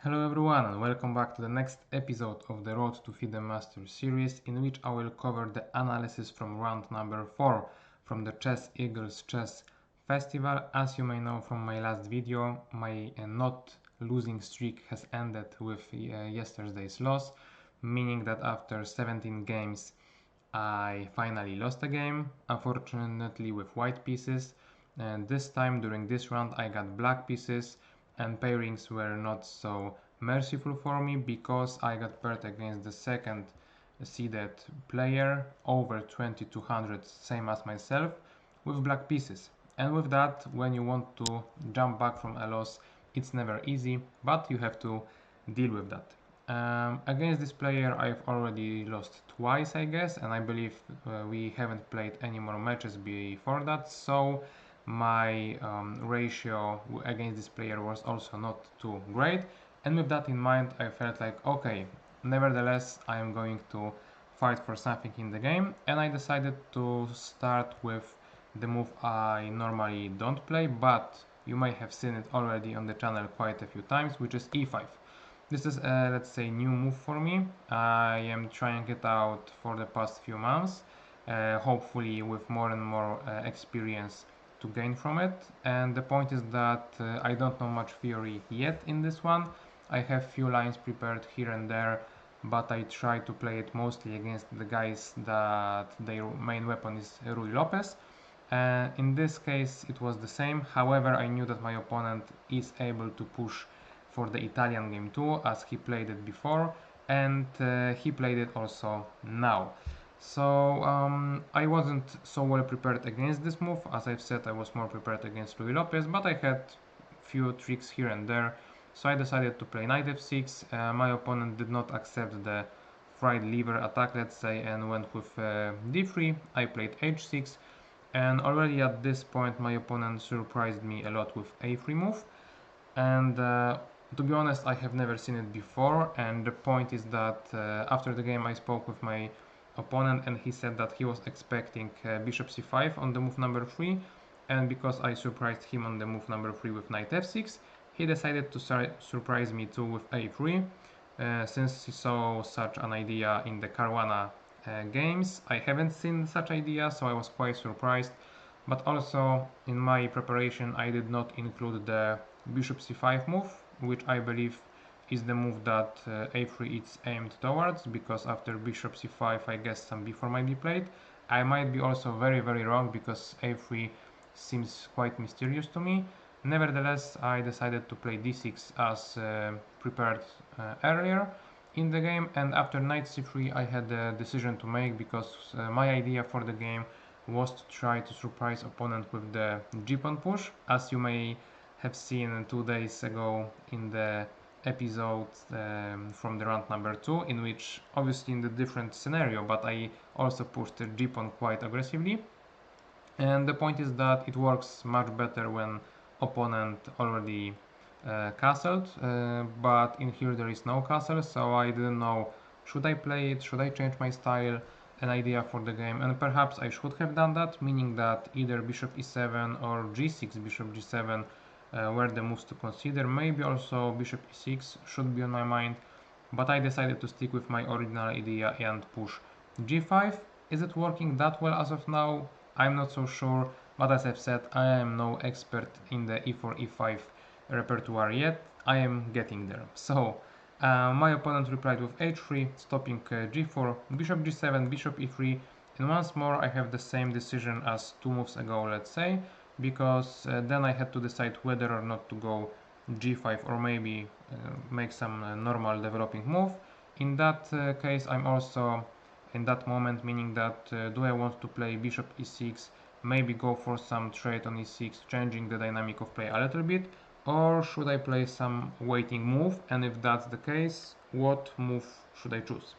Hello everyone and welcome back to the next episode of the Road to FIDE Master series, in which I will cover the analysis from round number 4 from the Chess Eagles Chess Festival. As you may know from my last video, my not losing streak has ended with yesterday's loss, meaning that after 17 games I finally lost a game, unfortunately with white pieces, and this time during this round I got black pieces, and pairings were not so merciful for me because I got paired against the second seeded player over 2200, same as myself, with black pieces. And with that, when you want to jump back from a loss, it's never easy, but you have to deal with that. Against this player I've already lost twice, I guess, and I believe we haven't played any more matches before that, so my ratio against this player was also not too great. And with that in mind, I felt like, okay, nevertheless I am going to fight for something in the game, and I decided to start with the move I normally don't play, but you may have seen it already on the channel quite a few times, which is e5. This is a, let's say, new move for me. I am trying it out for the past few months, hopefully with more and more experience to gain from it. And the point is that I don't know much theory yet in this one. I have few lines prepared here and there, but I try to play it mostly against the guys that their main weapon is Rui Lopez. In this case it was the same, however I knew that my opponent is able to push for the Italian game too, as he played it before, and he played it also now. So I wasn't so well prepared against this move. As I've said, I was more prepared against Luis Lopez, but I had few tricks here and there, so I decided to play knight f6. My opponent did not accept the fried liver attack, let's say, and went with d3. I played h6, and already at this point my opponent surprised me a lot with a3 move, and to be honest I have never seen it before. And the point is that after the game I spoke with my opponent, and he said that he was expecting bishop c5 on the move number 3, and because I surprised him on the move number 3 with knight f6, he decided to surprise me too with a3. Since he saw such an idea in the Caruana games, I haven't seen such idea, so I was quite surprised. But also in my preparation I did not include the bishop c5 move, which I believe is the move that a3 is aimed towards, because after bishop c5 I guess some b4 might be played. I might be also very wrong, because a3 seems quite mysterious to me. Nevertheless, I decided to play d6 as prepared earlier in the game, and after knight c3 I had a decision to make, because my idea for the game was to try to surprise opponent with the g-pawn push, as you may have seen 2 days ago in the episode from the round number 2, in which obviously in the different scenario, but I also pushed the g-pawn quite aggressively. And the point is that it works much better when opponent already castled, but in here there is no castle, so I didn't know, should I play it, should I change my style, an idea for the game, and perhaps I should have done that, meaning that either bishop e7 or g6, bishop g7 were the moves to consider. Maybe also bishop e6 should be on my mind, but I decided to stick with my original idea and push g5. Is it working that well as of now? I'm not so sure, but as I've said, I am no expert in the e4 e5 repertoire yet. I am getting there. So my opponent replied with h3, stopping g4, bishop g7, bishop e3, and once more I have the same decision as 2 moves ago, let's say, because then I had to decide whether or not to go g5 or maybe make some normal developing move. In that case I'm also in that moment, meaning that do I want to play bishop e6, maybe go for some trade on e6, changing the dynamic of play a little bit, or should I play some waiting move, and if that's the case, what move should I choose?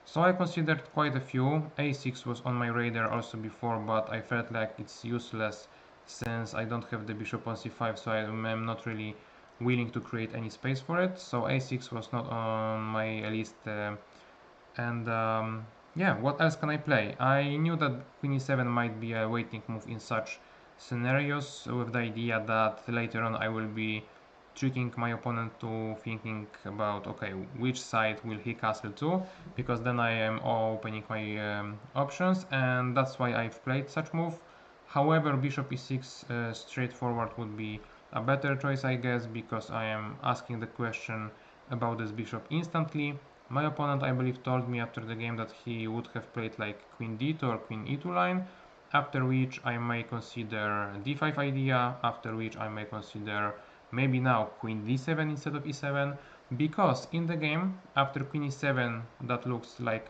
So I considered quite a few. a6 was on my radar also before, but I felt like it's useless since I don't have the bishop on c5, so I am not really willing to create any space for it. So a6 was not on my list, and yeah, what else can I play? I knew that queen e7 might be a waiting move in such scenarios, with the idea that later on I will be tricking my opponent to thinking about, okay, which side will he castle to, because then I am opening my options, and that's why I've played such move. However, bishop e6 straightforward would be a better choice, I guess, because I am asking the question about this bishop instantly. My opponent, I believe, told me after the game that he would have played like queen d2 or queen e2 line, after which I may consider d5 idea, after which I may consider maybe now queen d7 instead of e7, because in the game, after queen e7, that looks like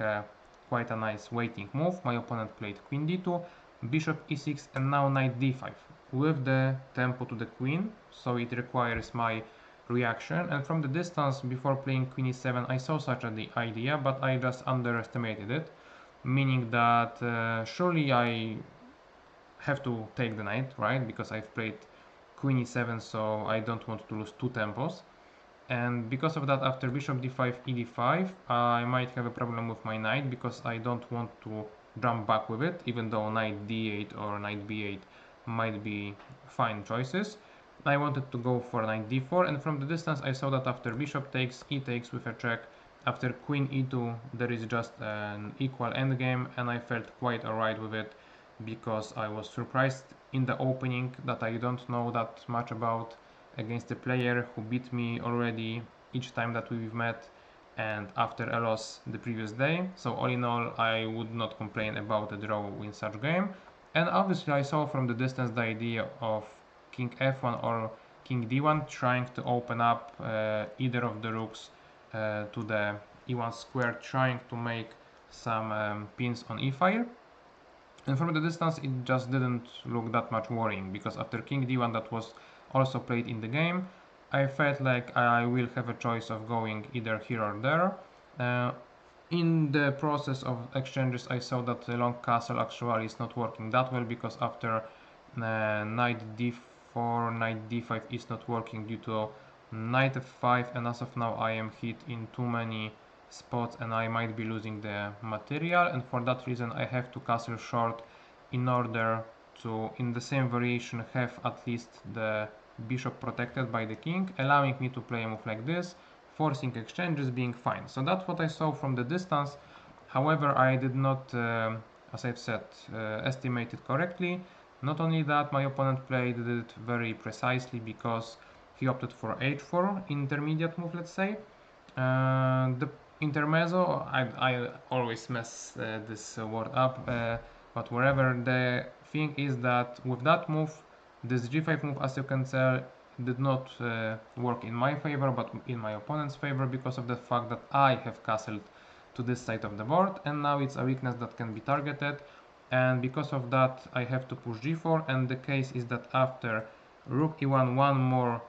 quite a nice waiting move. My opponent played queen d2, bishop e6, and now knight d5 with the tempo to the queen, so it requires my reaction. And from the distance, before playing queen e7, I saw such an idea, but I just underestimated it, meaning that surely I have to take the knight, right? Because I've played queen e7, so I don't want to lose two tempos. And because of that, after bishop d5, e d5, I might have a problem with my knight, because I don't want to jump back with it, even though knight d8 or knight b8 might be fine choices. I wanted to go for knight d4, and from the distance I saw that after bishop takes, e takes with a check, after queen e2 there is just an equal endgame, and I felt quite alright with it, because I was surprised in the opening that I don't know that much about against a player who beat me already each time that we've met, and after a loss the previous day. So all in all, I would not complain about a draw in such game. And obviously I saw from the distance the idea of king f1 or king d1, trying to open up either of the rooks to the e1 square, trying to make some pins on e-file. And from the distance it just didn't look that much worrying, because after king d1 that was also played in the game, I felt like I will have a choice of going either here or there. In the process of exchanges I saw that the long castle actually is not working that well, because after knight d4, knight d5 is not working due to knight f5, and as of now I am hit in too many spots and I might be losing the material, and for that reason I have to castle short in order to, in the same variation, have at least the bishop protected by the king, allowing me to play a move like this, forcing exchanges, being fine. So that's what I saw from the distance. However, I did not, as I've said, estimate it correctly. Not only that, my opponent played it very precisely, because he opted for h4 intermediate move, let's say. The intermezzo, I always mess this word up, but wherever, the thing is that with that move, this g5 move, as you can tell, did not work in my favor but in my opponent's favor, because of the fact that I have castled to this side of the board, and now it's a weakness that can be targeted, and because of that I have to push g4, and the case is that after rook e1, one more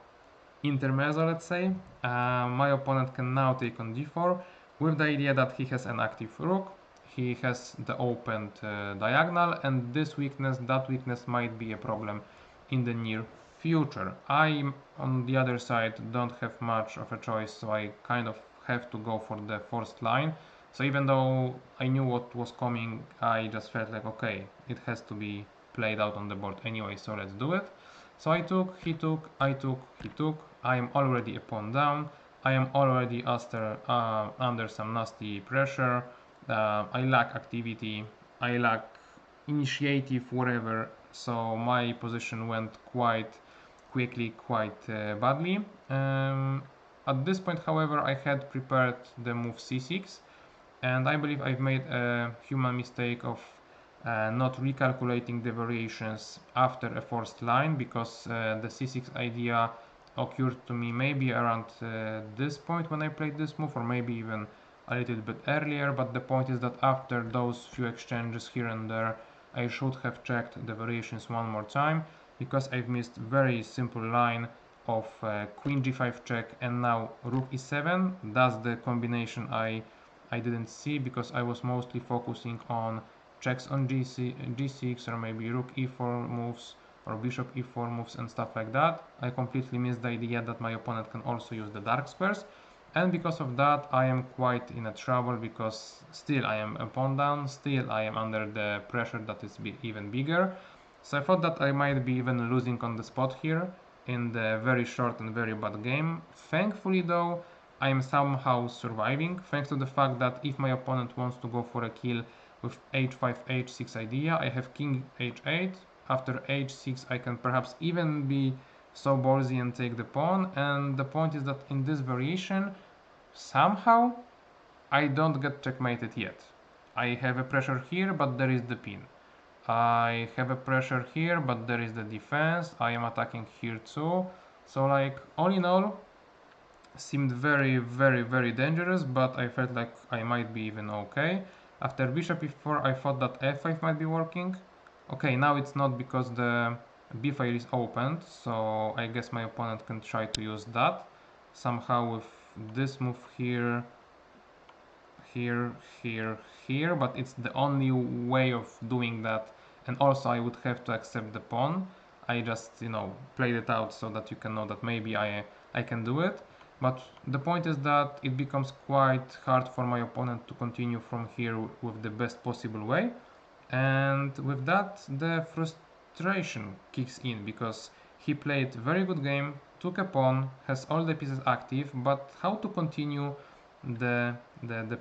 intermezzo, let's say, my opponent can now take on d4 with the idea that he has an active rook, he has the opened diagonal, and this weakness, that weakness might be a problem in the near future. I, on the other side, don't have much of a choice, so I kind of have to go for the forced line. So even though I knew what was coming, I just felt like, okay, it has to be played out on the board anyway, so let's do it. So I took, he took, I took, he took. I am already a pawn down. I am already under some nasty pressure. I lack activity. I lack initiative, whatever. So my position went quite quickly, quite badly. At this point, however, I had prepared the move c6, and I believe I've made a human mistake of not recalculating the variations after a forced line, because the c6 idea occurred to me maybe around this point when I played this move, or maybe even a little bit earlier, but the point is that after those few exchanges here and there, I should have checked the variations one more time, because I've missed very simple line of queen g5 check and now rook e7. That's the combination I didn't see, because I was mostly focusing on checks on g6 or maybe rook e4 moves or bishop e4 moves and stuff like that. I completely missed the idea that my opponent can also use the dark squares, and because of that I am quite in a trouble, because still I am a pawn down, still I am under the pressure that is even bigger. So I thought that I might be even losing on the spot here in the very short and very bad game. Thankfully though, I am somehow surviving, thanks to the fact that if my opponent wants to go for a kill with h5, h6 idea, I have king h8, after h6 I can perhaps even be so ballsy and take the pawn, and the point is that in this variation, somehow, I don't get checkmated yet. I have a pressure here, but there is the pin. I have a pressure here, but there is the defense. I am attacking here too. So like, all in all, seemed very dangerous, but I felt like I might be even okay. After bishop e4, I thought that f5 might be working. Okay, now it's not because the b file is opened, so I guess my opponent can try to use that. Somehow with this move here, here, but it's the only way of doing that, and also I would have to accept the pawn. I just, played it out so that you can know that maybe I can do it, but the point is that it becomes quite hard for my opponent to continue from here with the best possible way, and with that the frustration kicks in, because he played very good game, took a pawn, has all the pieces active, but how to continue the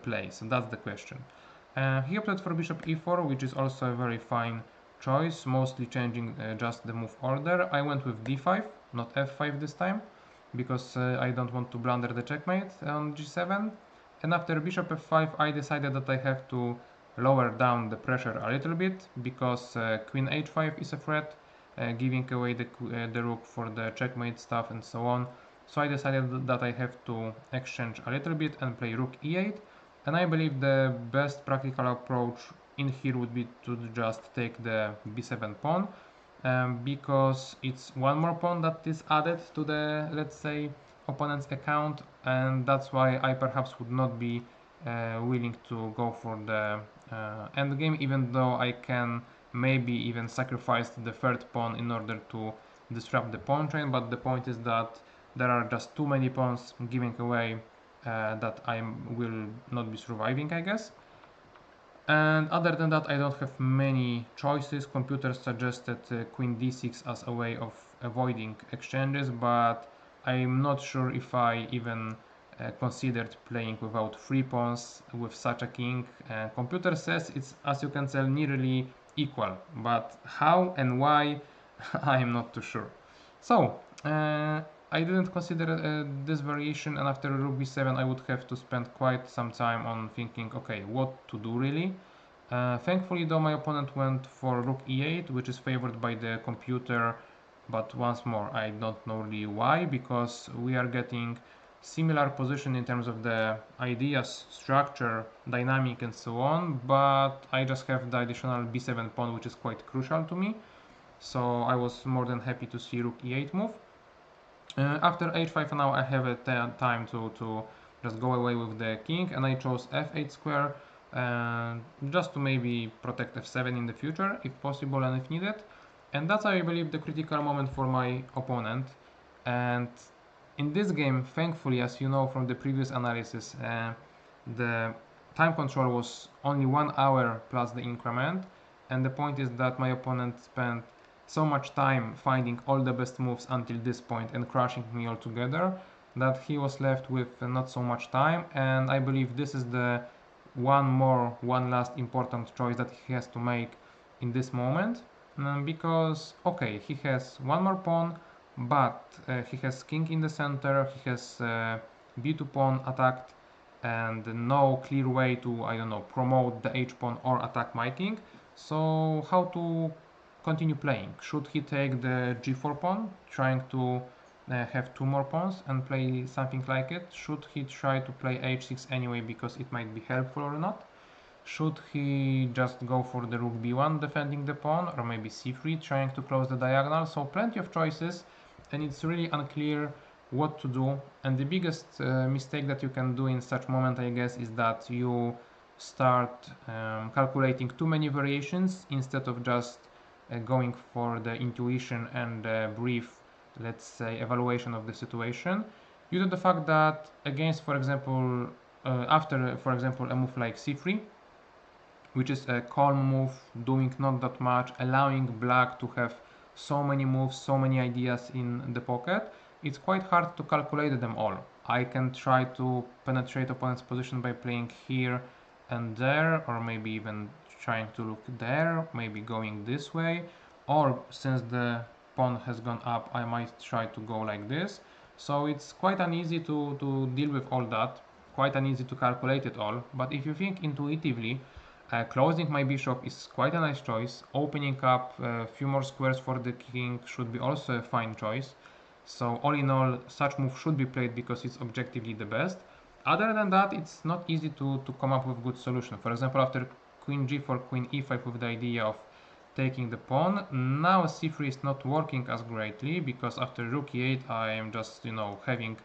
play? So that's the question. He opted for bishop e4, which is also a very fine choice, mostly changing just the move order. I went with d5, not f5 this time, because I don't want to blunder the checkmate on g7. And after bishop f5, I decided that I have to lower down the pressure a little bit, because queen h5 is a threat, giving away the rook for the checkmate stuff and so on. So I decided that I have to exchange a little bit and play rook e8, and I believe the best practical approach in here would be to just take the b7 pawn, because it's one more pawn that is added to the, let's say, opponent's account, and that's why I perhaps would not be willing to go for the endgame, even though I can maybe even sacrifice the third pawn in order to disrupt the pawn chain, but the point is that there are just too many pawns giving away that I will not be surviving, I guess. And other than that, I don't have many choices. Computers suggested queen d6 as a way of avoiding exchanges, but I'm not sure if I even considered playing without three pawns with such a king. Computer says it's, as you can tell, nearly equal, but how and why I'm not too sure. So I didn't consider this variation, and after rook b7 I would have to spend quite some time on thinking, okay, what to do really. Thankfully though, my opponent went for rook e8, which is favored by the computer, but once more, I don't know really why, because we are getting similar position in terms of the ideas, structure, dynamic and so on, but I just have the additional b7 pawn, which is quite crucial to me. So I was more than happy to see rook e8 move. After h5 now I have a time to just go away with the king, and I chose f8 square just to maybe protect f7 in the future if possible and if needed. And that's, I believe, the critical moment for my opponent. And in this game, thankfully, as you know from the previous analysis, the time control was only 1 hour plus the increment, and the point is that my opponent spent so much time finding all the best moves until this point and crushing me altogether that he was left with not so much time, and I believe this is the one last important choice that he has to make in this moment, because okay, he has one more pawn, but he has king in the center, he has b2 pawn attacked, and no clear way to, I don't know, promote the h pawn or attack my king. So how to continue playing? Should he take the g4 pawn, trying to have two more pawns and play something like it? Should he try to play h6 anyway because it might be helpful or not? Should he just go for the rook b1 defending the pawn, or maybe c3 trying to close the diagonal? So plenty of choices, and it's really unclear what to do. And the biggest mistake that you can do in such moment, I guess, is that you start calculating too many variations instead of just going for the intuition and brief, let's say, evaluation of the situation, due to the fact that against, for example, after, for example, a move like c3, which is a calm move, doing not that much, allowing black to have so many moves, so many ideas in the pocket, it's quite hard to calculate them all. I can try to penetrate opponent's position by playing here and there, or maybe even trying to look there, maybe going this way, or since the pawn has gone up, I might try to go like this. So it's quite uneasy to deal with all that, quite uneasy to calculate it all. But if you think intuitively, closing my bishop is quite a nice choice. Opening up a few more squares for the king should be also a fine choice. So all in all, such move should be played because it's objectively the best. Other than that, it's not easy to come up with good solution. For example, after queen g4, queen e5 with the idea of taking the pawn, now c3 is not working as greatly because after rook e8 I am just, having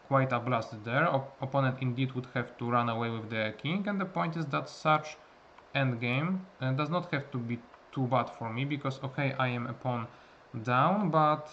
quite a blast there. Opponent indeed would have to run away with the king, and the point is that such endgame does not have to be too bad for me because okay, I am a pawn down, but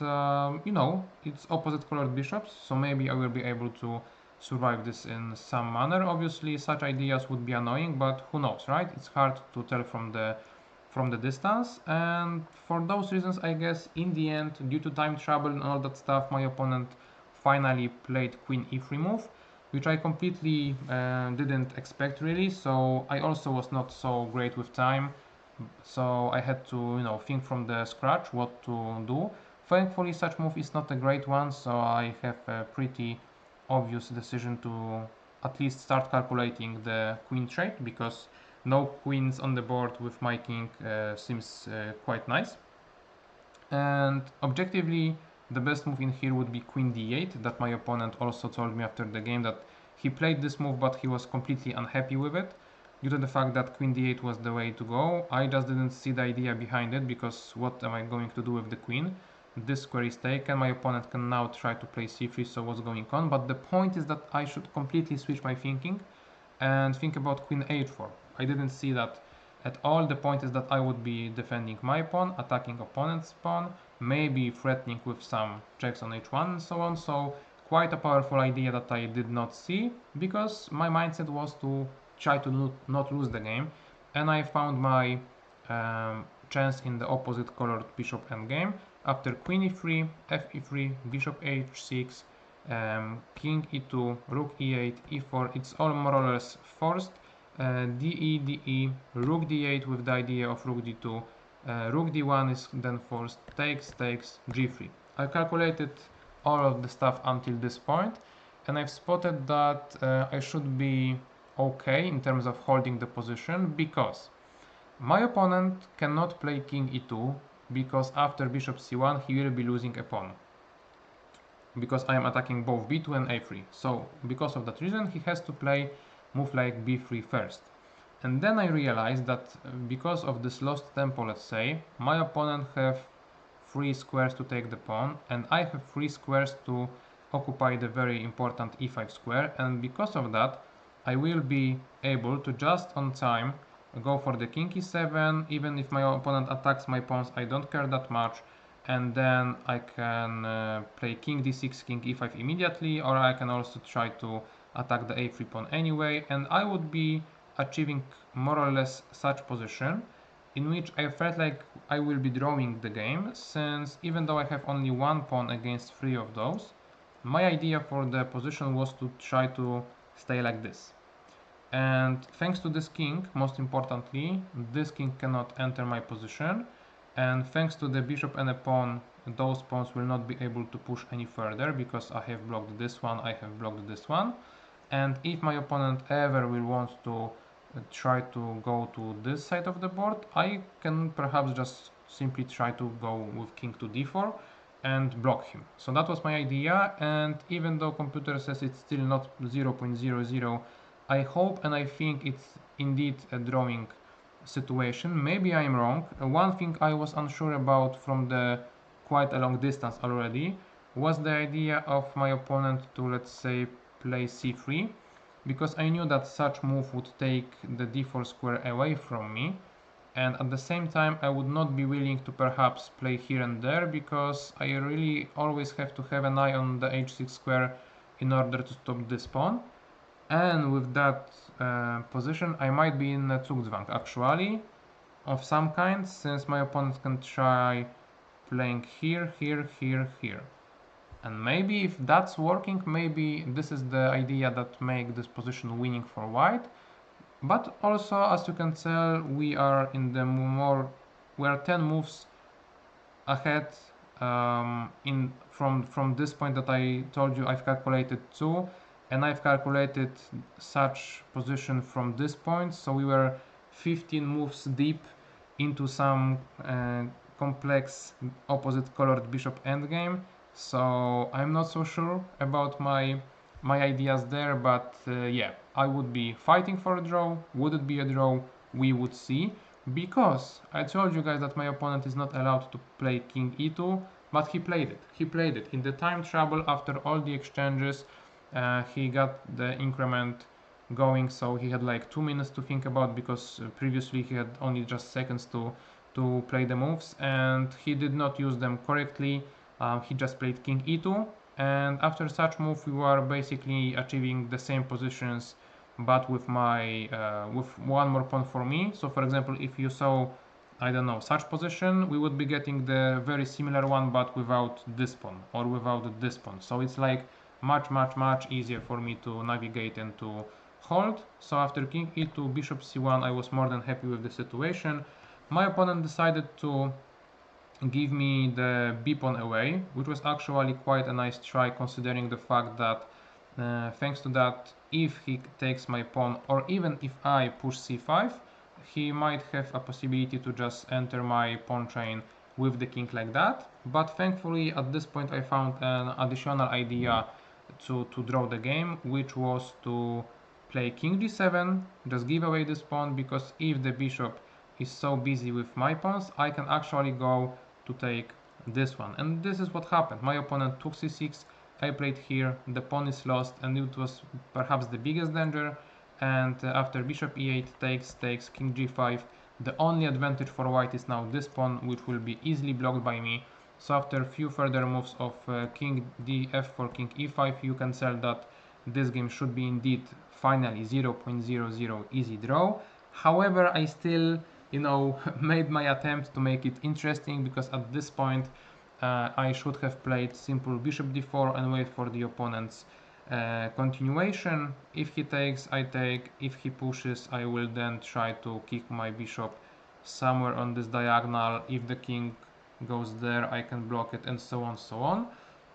it's opposite colored bishops, so maybe I will be able to survive this in some manner. Obviously such ideas would be annoying, but who knows, right? It's hard to tell from the distance, and for those reasons I guess in the end, due to time travel and all that stuff, my opponent finally played queen e3 move, which I completely didn't expect really. So I also was not so great with time, so I had to think from the scratch what to do. Thankfully such move is not a great one, so I have a pretty obvious decision to at least start calculating the queen trade, because no queens on the board with my king seems quite nice. And objectively, the best move in here would be queen d8, that my opponent also told me after the game that he played this move but he was completely unhappy with it due to the fact that queen d8 was the way to go. I just didn't see the idea behind it, because what am I going to do with the queen? This square is taken, my opponent can now try to play c3, so what's going on? But the point is that I should completely switch my thinking and think about queen h4. I didn't see that at all. The point is that I would be defending my pawn, attacking opponent's pawn, maybe threatening with some checks on h1 and so on. So quite a powerful idea that I did not see, because my mindset was to try to not lose the game, and I found my chance in the opposite colored bishop endgame. After queen e3, f e3, bishop h6, king e2, rook e8, e4, it's all more or less forced. DE, rook d8 with the idea of rook d2, rook d1 is then forced, takes, g3. I calculated all of the stuff until this point, and I've spotted that I should be okay in terms of holding the position, because my opponent cannot play king e2, because after bishop c1 he will be losing a pawn, because I am attacking both b2 and a3. So because of that reason he has to play move like b3 first. And then I realized that because of this lost tempo, let's say, my opponent have 3 squares to take the pawn, and I have 3 squares to occupy the very important e5 square, and because of that I will be able to just on time go for the king e7. Even if my opponent attacks my pawns, I don't care that much, and then I can play king d6, king e5 immediately, or I can also try to attack the a3 pawn anyway, and I would be achieving more or less such position in which I felt like I will be drawing the game, since even though I have only one pawn against 3 of those, my idea for the position was to try to stay like this. And thanks to this king, most importantly, this king cannot enter my position, and thanks to the bishop and a pawn, those pawns will not be able to push any further, because I have blocked this one, I have blocked this one. And if my opponent ever will want to try to go to this side of the board, I can perhaps just simply try to go with king to d4 and block him. So that was my idea, and even though computer says it's still not 0.00, I hope and I think it's indeed a drawing situation. Maybe I'm wrong. One thing I was unsure about from the quite a long distance already was the idea of my opponent to, let's say, play c3, because I knew that such move would take the d4 square away from me, and at the same time I would not be willing to perhaps play here and there, because I really always have to have an eye on the h6 square in order to stop this pawn. And with that position I might be in a zugzwang actually of some kind, since my opponent can try playing here, here, here, here. And maybe if that's working, maybe this is the idea that make this position winning for white. But also, as you can tell, we are in the we are 10 moves ahead from this point that I told you. I've calculated 2, and I've calculated such position from this point, so we were 15 moves deep into some complex opposite colored bishop endgame. So I'm not so sure about my ideas there, but yeah, I would be fighting for a draw. Would it be a draw? We would see, because I told you guys that my opponent is not allowed to play king e2, but he played it. He played it in the time trouble. After all the exchanges, he got the increment going, so he had like 2 minutes to think about, because previously he had only just seconds to play the moves, and he did not use them correctly. He just played king e2, and after such move we were basically achieving the same positions, but with my with one more pawn for me. So for example, if you saw, I don't know, such position, we would be getting the very similar one, but without this pawn or without this pawn. So it's like much easier for me to navigate and to hold. So after king e2, bishop c1, I was more than happy with the situation. My opponent decided to give me the b pawn away, which was actually quite a nice try, considering the fact that thanks to that, if he takes my pawn, or even if I push c5, he might have a possibility to just enter my pawn chain with the king like that. But thankfully at this point I found an additional idea to draw the game, which was to play king g7, just give away this pawn, because if the bishop is so busy with my pawns, I can actually go to take this one. And this is what happened. My opponent took c6, I played here, the pawn is lost, and it was perhaps the biggest danger. And after bishop e8 takes king g5, the only advantage for white is now this pawn, which will be easily blocked by me. So after a few further moves of king df4, king e5, you can tell that this game should be indeed finally 0.00 easy draw. However, I still, made my attempt to make it interesting, because at this point I should have played simple bishop d4 and wait for the opponent's continuation. If he takes, I take. If he pushes, I will then try to kick my bishop somewhere on this diagonal. If the king goes there, I can block it, and so on, so on.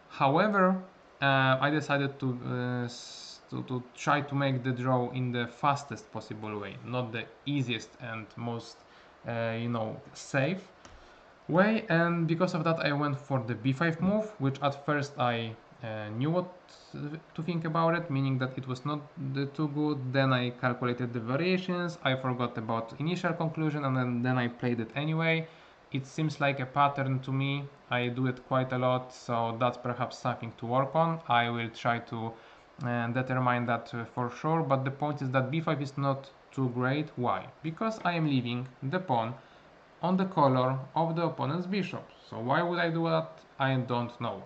However, I decided to try to make the draw in the fastest possible way, not the easiest and most safe way. And because of that, I went for the b5 move, which at first I knew what to think about it, meaning that it was not too good. Then I calculated the variations, I forgot about initial conclusion, and then I played it anyway. It seems like a pattern to me. I do it quite a lot, so that's perhaps something to work on. I will try to determine that for sure, but the point is that b5 is not too great. Why? Because I am leaving the pawn on the color of the opponent's bishop. So why would I do that? I don't know.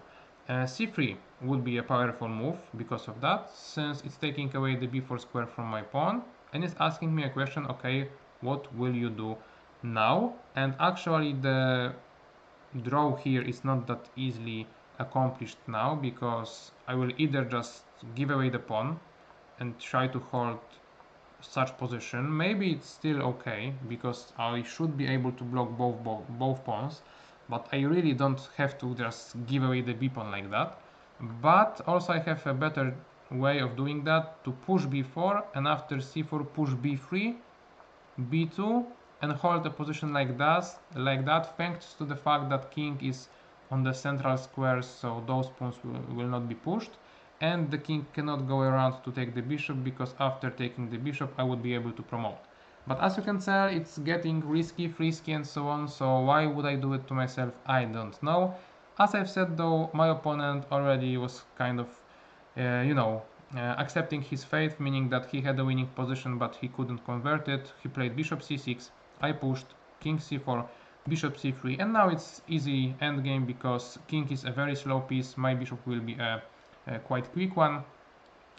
c3 would be a powerful move because of that, since it's taking away the b4 square from my pawn, and it's asking me a question, okay, what will you do now? And actually the draw here is not that easily accomplished now, because I will either just give away the pawn and try to hold such position. Maybe it's still okay, because I should be able to block both pawns, but I really don't have to just give away the b pawn like that. But also I have a better way of doing that, to push b4, and after c4 push b3, b2, and hold a position like that, thanks to the fact that king is on the central squares, so those pawns will not be pushed, and the king cannot go around to take the bishop, because after taking the bishop I would be able to promote. But as you can tell, it's getting risky, frisky, and so on, so why would I do it to myself? I don't know. As I've said though, my opponent already was kind of accepting his fate, meaning that he had a winning position but he couldn't convert it. He played bishop c6, I pushed, king c4, bishop c3, and now it's easy endgame, because king is a very slow piece, my bishop will be a quite quick one.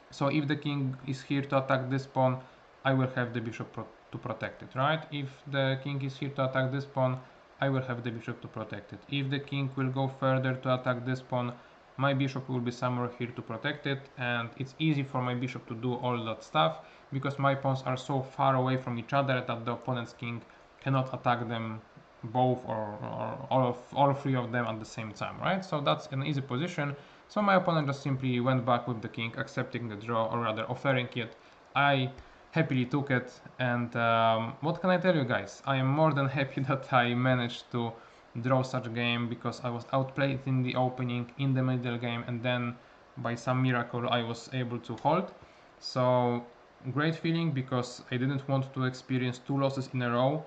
So if the king is here to attack this pawn, I will have the bishop to protect it, right? If the king is here to attack this pawn, I will have the bishop to protect it. If the king will go further to attack this pawn, my bishop will be somewhere here to protect it, and it's easy for my bishop to do all that stuff because my pawns are so far away from each other that the opponent's king cannot attack them both or all three of them at the same time, right? So that's an easy position. So my opponent just simply went back with the king, accepting the draw, or rather offering it. I happily took it, and what can I tell you guys? I am more than happy that I managed to draw such a game because I was outplayed in the opening, in the middle game, and then by some miracle I was able to hold. So great feeling because I didn't want to experience two losses in a row.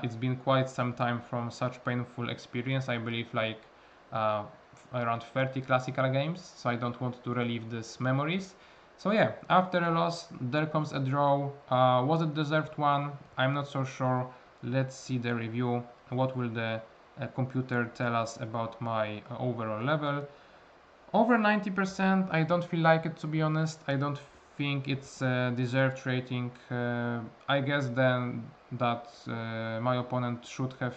It's been quite some time from such painful experience. I believe like uh, around 30 classical games, so I don't want to relive these memories. So yeah, after a loss, there comes a draw. Was it deserved one? I'm not so sure. Let's see the review. What will the computer tell us about my overall level? Over 90%. I don't feel like it, to be honest. I don't think it's a deserved rating. I guess then that my opponent should have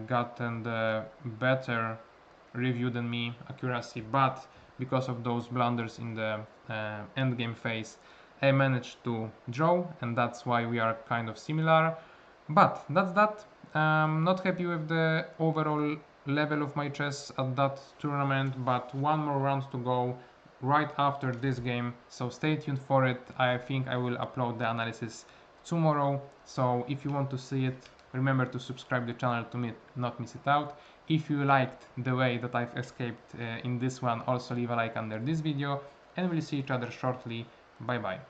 gotten the better review than me, accuracy, but because of those blunders in the endgame phase, I managed to draw, and that's why we are kind of similar. But that's that. I'm not happy with the overall level of my chess at that tournament, but one more round to go right after this game, so stay tuned for it. I think I will upload the analysis tomorrow, so if you want to see it, remember to subscribe the channel to not miss it out. If you liked the way that I've escaped in this one, also leave a like under this video, and we'll see each other shortly. Bye bye.